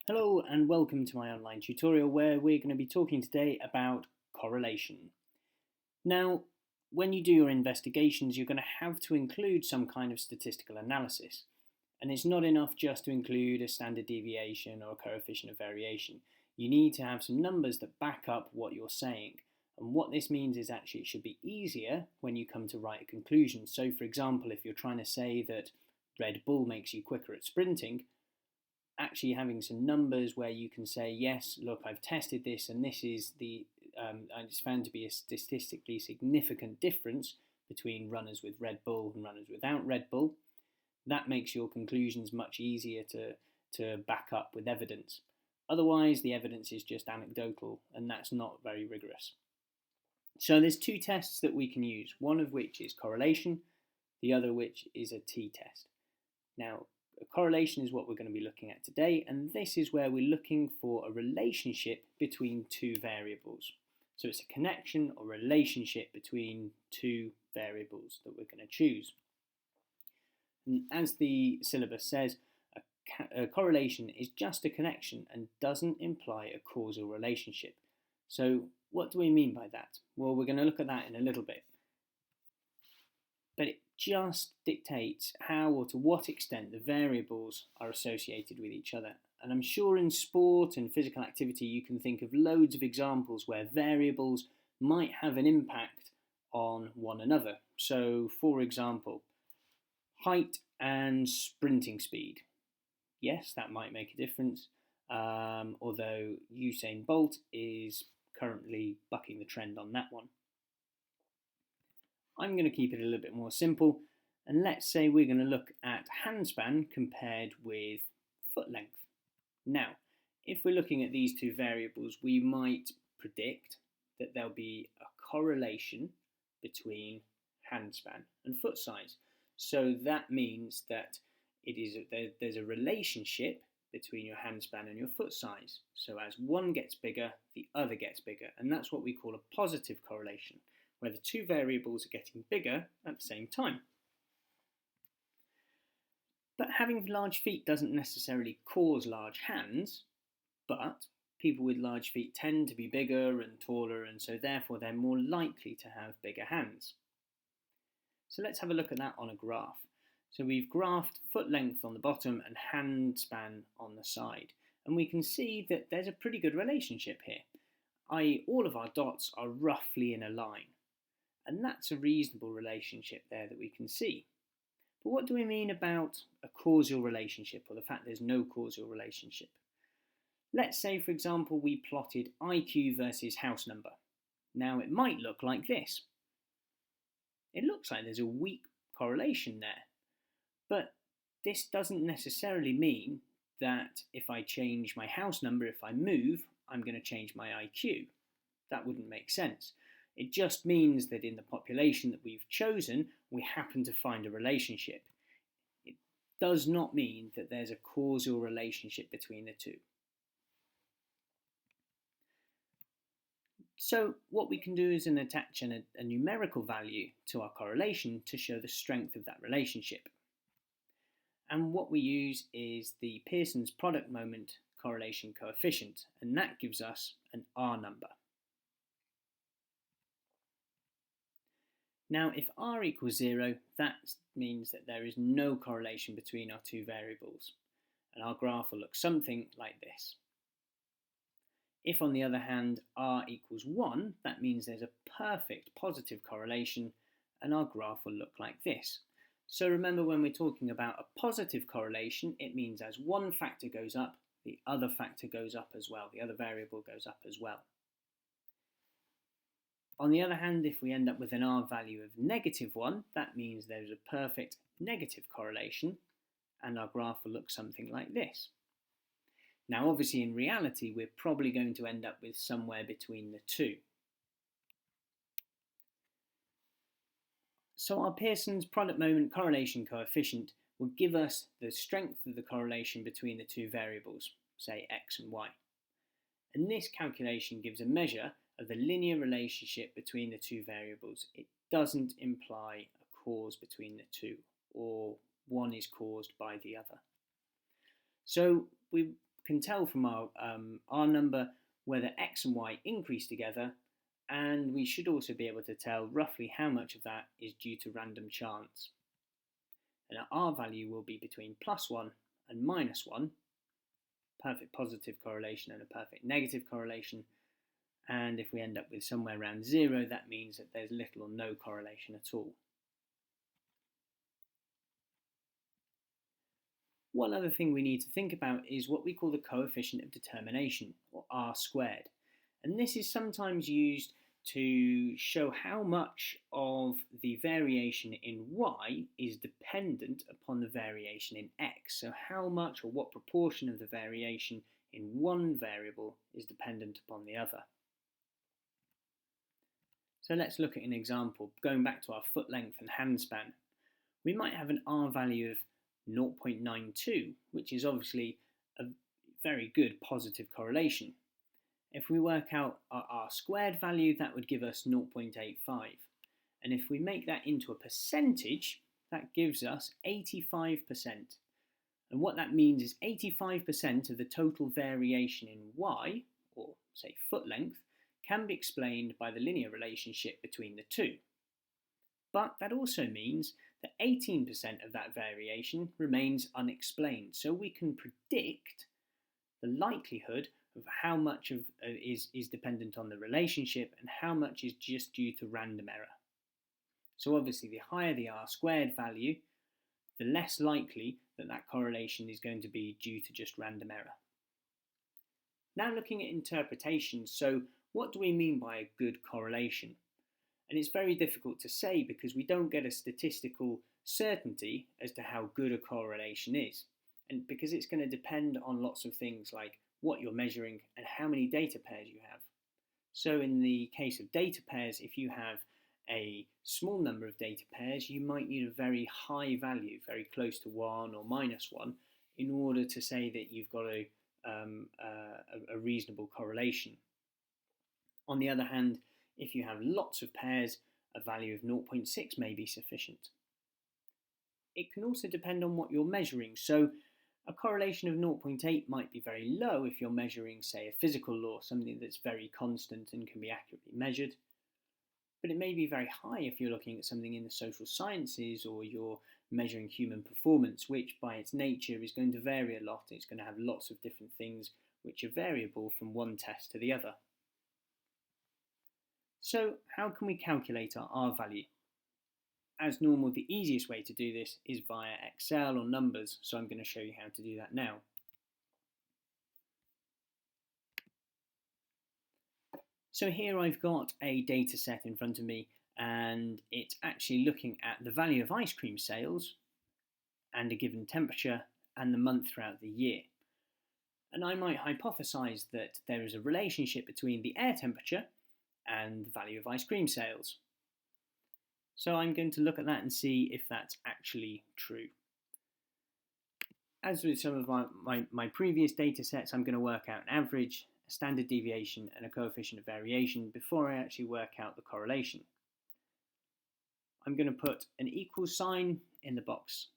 Hello and welcome to my online tutorial where we're going to be talking today about correlation. Now, when you do your investigations, you're going to have to include some kind of statistical analysis. And it's not enough just to include a standard deviation or a coefficient of variation. You need to have some numbers that back up what you're saying. And what this means is actually it should be easier when you come to write a conclusion. So for example, if you're trying to say that Red Bull makes you quicker at sprinting, actually having some numbers where you can say, yes, look, I've tested this and this is and it's found to be a statistically significant difference between runners with Red Bull and runners without Red Bull. That makes your conclusions much easier to back up with evidence. Otherwise, the evidence is just anecdotal and that's not very rigorous. So there's two tests that we can use, one of which is correlation, the other which is a t-test. Now, correlation is what we're going to be looking at today, and this is where we're looking for a relationship between two variables. So it's a connection or relationship between two variables that we're going to choose. And as the syllabus says, a correlation is just a connection and doesn't imply a causal relationship. So what do we mean by that? Well, we're going to look at that in a little bit. But it just dictates how or to what extent the variables are associated with each other. And I'm sure in sport and physical activity you can think of loads of examples where variables might have an impact on one another. So for example, height and sprinting speed. Yes, that might make a difference, although Usain Bolt is currently bucking the trend on that one. I'm going to keep it a little bit more simple, and let's say we're going to look at handspan compared with foot length. Now, if we're looking at these two variables, we might predict that there'll be a correlation between handspan and foot size. So that means that there's a relationship between your handspan and your foot size. So as one gets bigger, the other gets bigger, and that's what we call a positive correlation, where the two variables are getting bigger at the same time. But having large feet doesn't necessarily cause large hands, but people with large feet tend to be bigger and taller, and so therefore they're more likely to have bigger hands. So let's have a look at that on a graph. So we've graphed foot length on the bottom and hand span on the side, and we can see that there's a pretty good relationship here, i.e. all of our dots are roughly in a line. And that's a reasonable relationship there that we can see. But what do we mean about a causal relationship, or the fact there's no causal relationship? Let's say, for example, we plotted IQ versus house number. Now it might look like this. It looks like there's a weak correlation there. But this doesn't necessarily mean that if I change my house number, if I move, I'm going to change my IQ. That wouldn't make sense. It just means that in the population that we've chosen, we happen to find a relationship. It does not mean that there's a causal relationship between the two. So what we can do is attach a numerical value to our correlation to show the strength of that relationship. And what we use is the Pearson's product moment correlation coefficient, and that gives us an R number. Now, if R equals 0, that means that there is no correlation between our two variables, and our graph will look something like this. If, on the other hand, R equals 1, that means there's a perfect positive correlation, and our graph will look like this. So remember, when we're talking about a positive correlation, it means as one factor goes up, the other factor goes up as well, the other variable goes up as well. On the other hand, if we end up with an R value of -1, that means there's a perfect negative correlation, and our graph will look something like this. Now, obviously, in reality, we're probably going to end up with somewhere between the two. So our Pearson's product moment correlation coefficient will give us the strength of the correlation between the two variables, say x and y. And this calculation gives a measure of the linear relationship between the two variables. It doesn't imply a cause between the two, or one is caused by the other. So we've can tell from our number whether x and y increase together, and we should also be able to tell roughly how much of that is due to random chance. And our value will be between +1 and -1, perfect positive correlation and a perfect negative correlation. And if we end up with somewhere around 0, that means that there's little or no correlation at all. One other thing we need to think about is what we call the coefficient of determination, or R². And this is sometimes used to show how much of the variation in y is dependent upon the variation in x. So how much or what proportion of the variation in one variable is dependent upon the other. So let's look at an example. Going back to our foot length and hand span, we might have an R value of 0.92, which is obviously a very good positive correlation. If we work out our R² value, that would give us 0.85. And if we make that into a percentage, that gives us 85%. And what that means is 85% of the total variation in y, or say foot length, can be explained by the linear relationship between the two. But that also means that 18% of that variation remains unexplained. So we can predict the likelihood of how much of is dependent on the relationship and how much is just due to random error. So obviously the higher the R² value, the less likely that that correlation is going to be due to just random error. Now looking at interpretation, so what do we mean by a good correlation? And it's very difficult to say because we don't get a statistical certainty as to how good a correlation is. And because it's going to depend on lots of things like what you're measuring and how many data pairs you have. So in the case of data pairs, if you have a small number of data pairs, you might need a very high value, very close to 1 or -1, in order to say that you've got a reasonable correlation. On the other hand, if you have lots of pairs, a value of 0.6 may be sufficient. It can also depend on what you're measuring. So a correlation of 0.8 might be very low if you're measuring, say, a physical law, something that's very constant and can be accurately measured. But it may be very high if you're looking at something in the social sciences or you're measuring human performance, which by its nature is going to vary a lot. It's going to have lots of different things which are variable from one test to the other. So how can we calculate our R value? As normal, the easiest way to do this is via Excel or numbers, so I'm going to show you how to do that now. So here I've got a data set in front of me, and it's actually looking at the value of ice cream sales and a given temperature and the month throughout the year. And I might hypothesize that there is a relationship between the air temperature and the value of ice cream sales. So I'm going to look at that and see if that's actually true. As with some of my previous data sets, I'm going to work out an average, a standard deviation and a coefficient of variation before I actually work out the correlation. I'm going to put an equal sign in the box,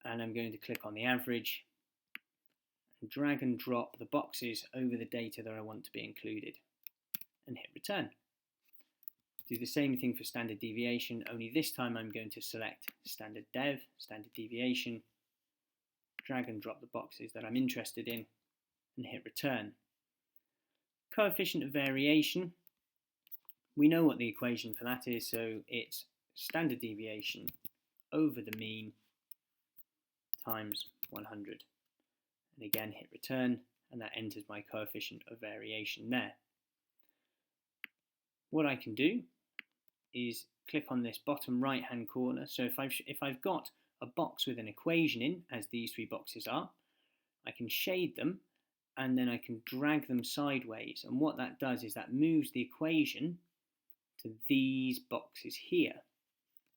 and I'm going to click on the average and drag and drop the boxes over the data that I want to be included and hit return. Do the same thing for standard deviation, only this time I'm going to select standard dev, standard deviation, drag and drop the boxes that I'm interested in and hit return. Coefficient of variation, we know what the equation for that is, so it's standard deviation over the mean times 100. And again hit return, and that enters my coefficient of variation there. What I can do is click on this bottom right hand corner. So if I've got a box with an equation in, as these three boxes are, I can shade them and then I can drag them sideways, and what that does is that moves the equation to these boxes here,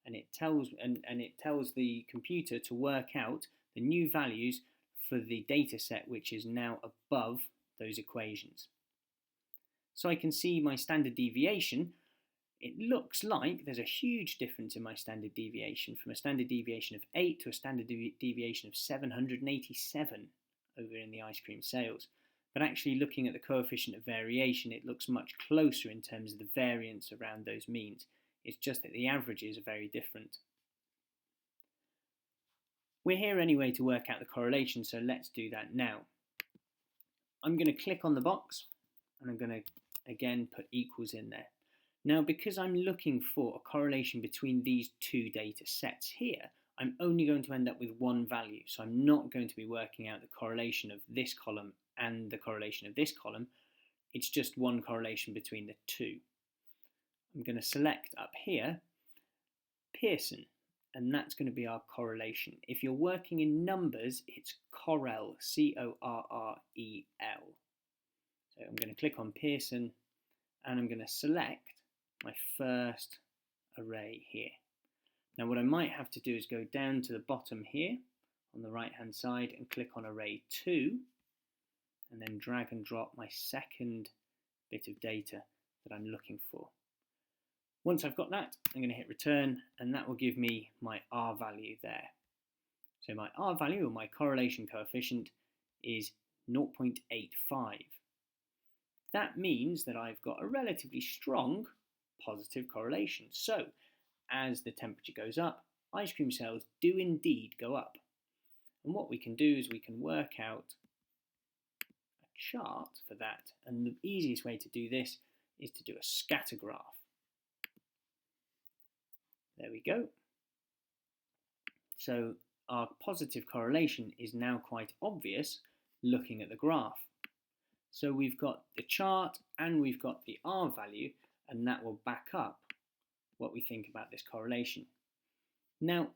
and it tells the computer to work out the new values for the data set which is now above those equations. So I can see my standard deviation. It looks like there's a huge difference in my standard deviation, from a standard deviation of 8 to a standard deviation of 787. over in the ice cream sales. But actually looking at the coefficient of variation, it looks much closer in terms of the variance around those means. It's just that the averages are very different. We're here anyway to work out the correlation, so let's do that now. I'm going to click on the box and I'm going to again put equals in there. Now, because I'm looking for a correlation between these two data sets here, I'm only going to end up with one value. So I'm not going to be working out the correlation of this column and the correlation of this column. It's just one correlation between the two. I'm going to select up here Pearson, and that's going to be our correlation. If you're working in numbers, it's Correl, C-O-R-R-E-L. So I'm going to click on Pearson and I'm going to select my first array here. Now what I might have to do is go down to the bottom here on the right hand side and click on array 2 and then drag and drop my second bit of data that I'm looking for. Once I've got that, I'm going to hit return and that will give me my R value there. So my R value, or my correlation coefficient, is 0.85. That means that I've got a relatively strong positive correlation. So as the temperature goes up, ice cream sales do indeed go up. And what we can do is we can work out a chart for that. And the easiest way to do this is to do a scatter graph. There we go. So our positive correlation is now quite obvious looking at the graph. So we've got the chart and we've got the R value, and that will back up what we think about this correlation. Now,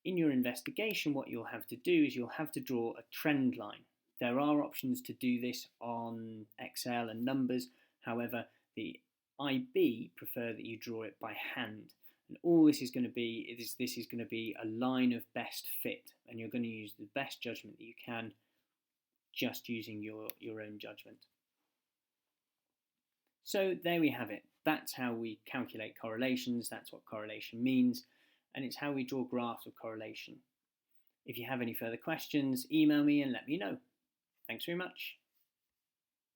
in your investigation, what you'll have to do is you'll have to draw a trend line. There are options to do this on Excel and numbers. However, the IB prefer that you draw it by hand. And all this is going to be a line of best fit, and you're going to use the best judgment that you can, just using your own judgment. So there we have it. That's how we calculate correlations. That's what correlation means, and it's how we draw graphs of correlation. If you have any further questions, email me and let me know. Thanks very much.